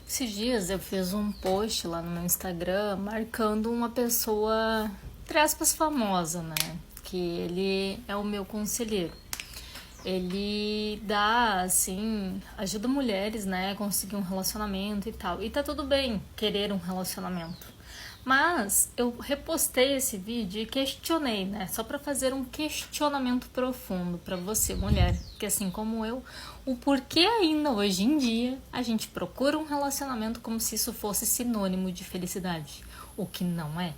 Esses dias eu fiz um post lá no meu Instagram marcando uma pessoa, entre aspas, famosa, né? Que ele é o meu conselheiro. Ele dá, assim, ajuda mulheres, né, a conseguir um relacionamento e tal. E tá tudo bem querer um relacionamento. Mas eu repostei esse vídeo e questionei, né? Só para fazer um questionamento profundo para você, mulher, que assim como eu, o porquê ainda hoje em dia a gente procura um relacionamento como se isso fosse sinônimo de felicidade, o que não é.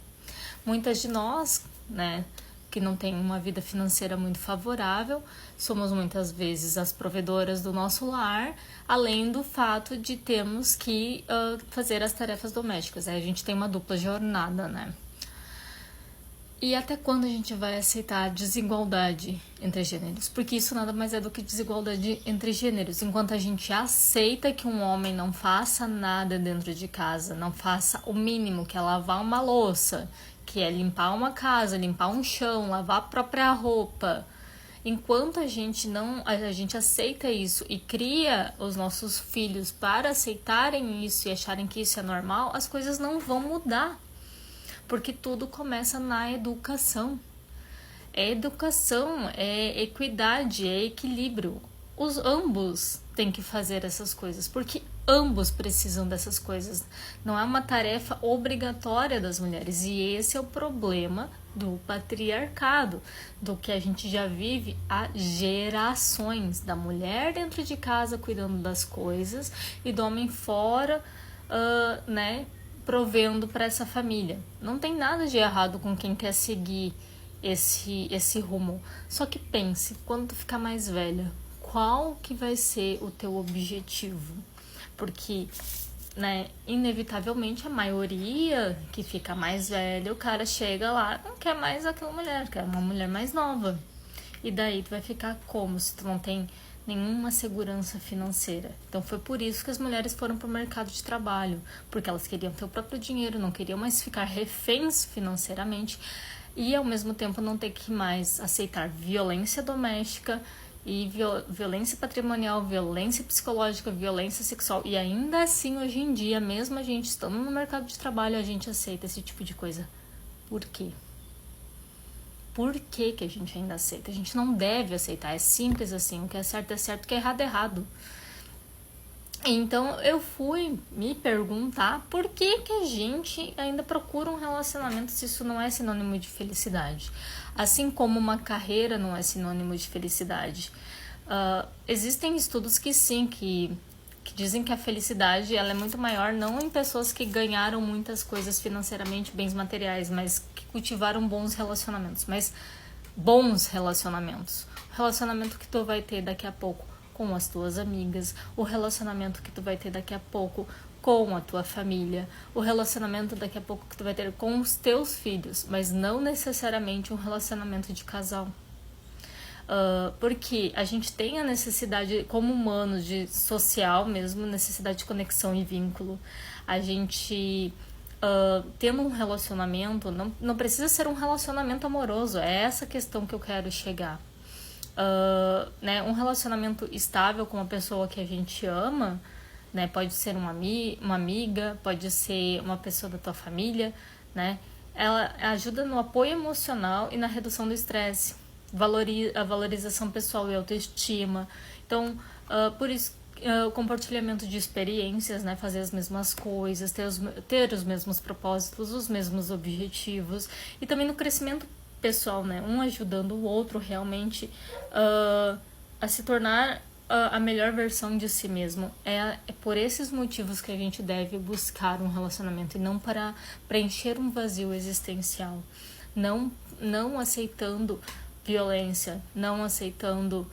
Muitas de nós, né, que não tem uma vida financeira muito favorável, somos muitas vezes as provedoras do nosso lar, além do fato de termos que fazer as tarefas domésticas. Aí a gente tem uma dupla jornada, né? E até quando a gente vai aceitar a desigualdade entre gêneros? Porque isso nada mais é do que desigualdade entre gêneros. Enquanto a gente aceita que um homem não faça nada dentro de casa, não faça o mínimo, que é lavar uma louça, que é limpar uma casa, limpar um chão, lavar a própria roupa. Enquanto a gente aceita isso e cria os nossos filhos para aceitarem isso e acharem que isso é normal, as coisas não vão mudar. Porque tudo começa na educação. É educação, é equidade, é equilíbrio. Ambos têm que fazer essas coisas, porque ambos precisam dessas coisas. Não é uma tarefa obrigatória das mulheres. E esse é o problema do patriarcado, do que a gente já vive há gerações, da mulher dentro de casa cuidando das coisas e do homem fora, né, provendo para essa família. Não tem nada de errado com quem quer seguir esse rumo. Só que pense, quando tu ficar mais velha, qual que vai ser o teu objetivo? Porque, né, inevitavelmente a maioria que fica mais velha, o cara chega lá, não quer mais aquela mulher, quer uma mulher mais nova. E daí tu vai ficar como se tu não tem nenhuma segurança financeira. Então foi por isso que as mulheres foram para o mercado de trabalho, porque elas queriam ter o próprio dinheiro, não queriam mais ficar reféns financeiramente e ao mesmo tempo não ter que mais aceitar violência doméstica e violência patrimonial, violência psicológica, violência sexual. E ainda assim, hoje em dia, mesmo a gente estando no mercado de trabalho, a gente aceita esse tipo de coisa. Por quê? Por que a gente ainda aceita? A gente não deve aceitar, é simples assim, o que é certo, o que é errado. Então eu fui me perguntar por que a gente ainda procura um relacionamento se isso não é sinônimo de felicidade. Assim como uma carreira não é sinônimo de felicidade. Existem estudos que sim, que dizem que a felicidade ela é muito maior não em pessoas que ganharam muitas coisas financeiramente, bens materiais, mas que cultivaram bons relacionamentos. Mas bons relacionamentos. O relacionamento que tu vai ter daqui a pouco com as tuas amigas, o relacionamento que tu vai ter daqui a pouco com a tua família, o relacionamento daqui a pouco que tu vai ter com os teus filhos, mas não necessariamente um relacionamento de casal. Porque a gente tem a necessidade, como humanos, de social mesmo, necessidade de conexão e vínculo. A gente, tendo um relacionamento, não precisa ser um relacionamento amoroso, é essa questão que eu quero chegar. Né, um relacionamento estável com uma pessoa que a gente ama, né, pode ser uma amiga, pode ser uma pessoa da tua família, né, ela ajuda no apoio emocional e na redução do estresse, a valorização pessoal e autoestima. Então, por isso, o compartilhamento de experiências, né, fazer as mesmas coisas, ter os mesmos propósitos, os mesmos objetivos, e também no crescimento pessoal, né, um ajudando o outro realmente a se tornar a melhor versão de si mesmo. É por esses motivos que a gente deve buscar um relacionamento e não para preencher um vazio existencial, não aceitando violência, não aceitando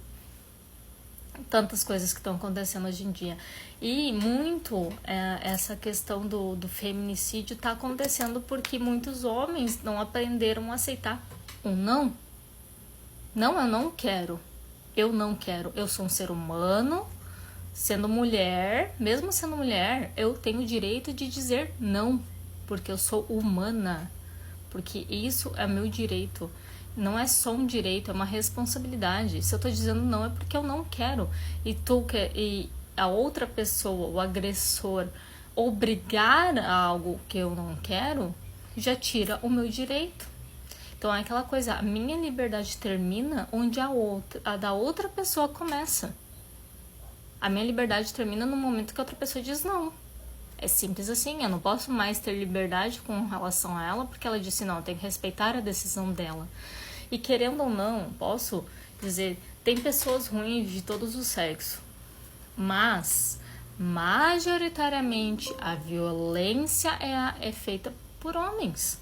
tantas coisas que estão acontecendo hoje em dia. E muito essa questão do feminicídio está acontecendo porque muitos homens não aprenderam a aceitar um não. Não, eu não quero. Eu não quero. Eu sou um ser humano, sendo mulher, mesmo sendo mulher, eu tenho o direito de dizer não, porque eu sou humana. Porque isso é meu direito. Não é só um direito, é uma responsabilidade. Se eu tô dizendo não, é porque eu não quero. E a outra pessoa, o agressor, obrigar a algo que eu não quero já tira o meu direito. Então é aquela coisa, a minha liberdade termina onde a da outra pessoa começa. A minha liberdade termina no momento que a outra pessoa diz não. É simples assim, eu não posso mais ter liberdade com relação a ela porque ela disse não, eu tenho que respeitar a decisão dela. E querendo ou não, posso dizer, tem pessoas ruins de todos os sexos, mas majoritariamente a violência é feita por homens.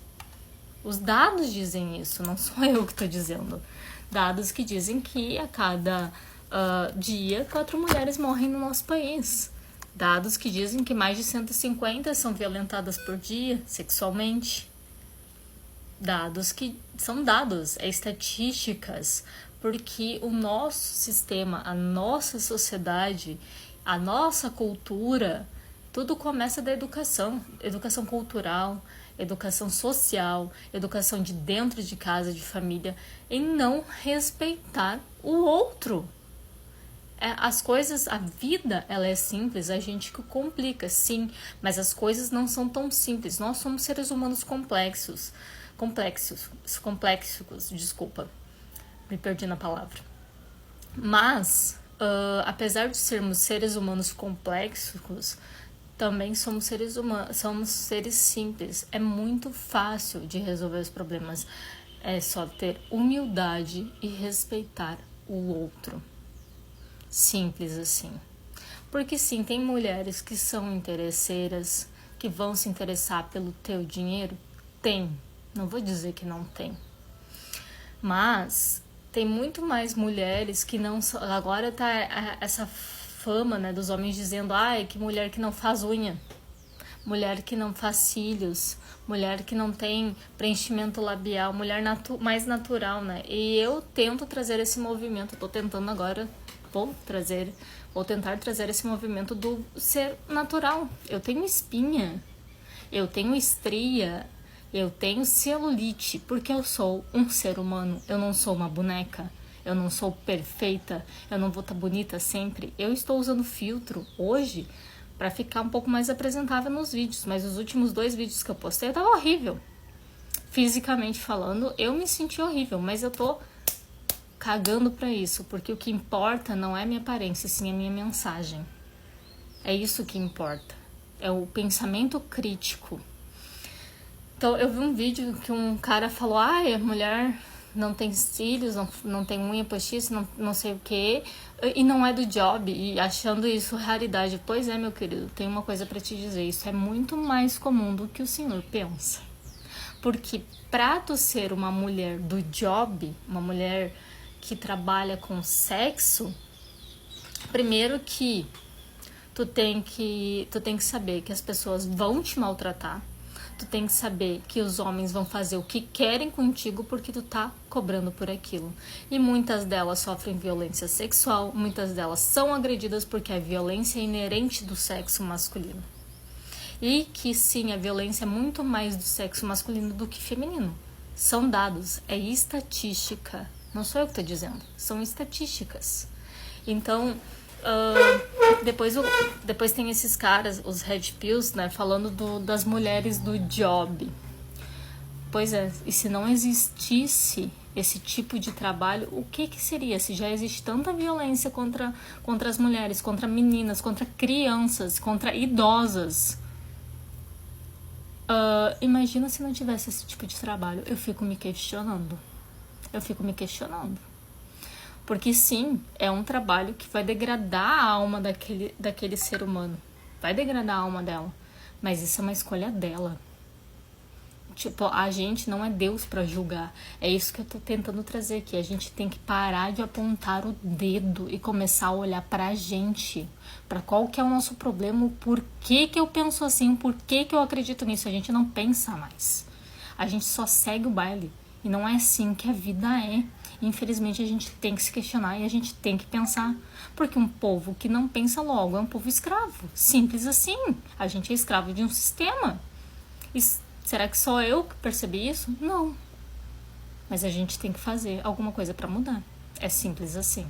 Os dados dizem isso, não sou eu que estou dizendo. Dados que dizem que a cada dia 4 mulheres morrem no nosso país. Dados que dizem que mais de 150 são violentadas por dia sexualmente. Dados que são dados, estatísticas, porque o nosso sistema, a nossa sociedade, a nossa cultura, tudo começa da educação. Educação cultural, educação social, educação de dentro de casa, de família, em não respeitar o outro. As coisas, a vida, ela é simples, a gente que complica, sim, mas as coisas não são tão simples. Nós somos seres humanos complexos, desculpa, me perdi na palavra. Mas, apesar de sermos seres humanos complexos, também somos seres humanos, somos seres simples. É muito fácil de resolver os problemas. É só ter humildade e respeitar o outro. Simples assim. Porque sim, tem mulheres que são interesseiras, que vão se interessar pelo teu dinheiro? Tem. Não vou dizer que não tem. Mas tem muito mais mulheres que não são... Agora tá essa fama, né, dos homens dizendo, que mulher que não faz unha, mulher que não faz cílios, mulher que não tem preenchimento labial, mulher mais natural, né? E eu tento trazer esse movimento, tô tentando agora, vou tentar trazer esse movimento do ser natural. Eu tenho espinha, eu tenho estria, eu tenho celulite, porque eu sou um ser humano, eu não sou uma boneca. Eu não sou perfeita, eu não vou estar bonita sempre. Eu estou usando filtro hoje para ficar um pouco mais apresentável nos vídeos, mas os últimos 2 vídeos que eu postei eu tava horrível. Fisicamente falando, eu me senti horrível, mas eu tô cagando para isso, porque o que importa não é minha aparência, sim a minha mensagem. É isso que importa. É o pensamento crítico. Então, eu vi um vídeo que um cara falou, a mulher não tem cílios, não tem unha postiça, não sei o que, e não é do job, e achando isso raridade. Pois é, meu querido, tem uma coisa para te dizer, isso é muito mais comum do que o senhor pensa. Porque pra tu ser uma mulher do job, uma mulher que trabalha com sexo, primeiro que tu tem que saber que as pessoas vão te maltratar. Tu tem que saber que os homens vão fazer o que querem contigo porque tu tá cobrando por aquilo. E muitas delas sofrem violência sexual, muitas delas são agredidas porque a violência é inerente do sexo masculino. E que sim, a violência é muito mais do sexo masculino do que feminino. São dados, é estatística. Não sou eu que tô dizendo, são estatísticas. Então... depois tem esses caras, os Red Pills, né, falando das mulheres do job. Pois é, e se não existisse esse tipo de trabalho, o que seria? Se já existe tanta violência contra as mulheres, contra meninas, contra crianças, contra idosas. Imagina se não tivesse esse tipo de trabalho. Eu fico me questionando. Porque sim, é um trabalho que vai degradar a alma daquele ser humano. Vai degradar a alma dela. Mas isso é uma escolha dela. Tipo, a gente não é Deus pra julgar. É isso que eu tô tentando trazer aqui. A gente tem que parar de apontar o dedo e começar a olhar pra gente. Pra qual que é o nosso problema, o porquê que eu penso assim, o porquê que eu acredito nisso. A gente não pensa mais. A gente só segue o baile. E não é assim que a vida é. Infelizmente a gente tem que se questionar e a gente tem que pensar, porque um povo que não pensa logo é um povo escravo, simples assim. A gente é escravo de um sistema. E será que só eu que percebi isso? Não. Mas a gente tem que fazer alguma coisa para mudar. É simples assim.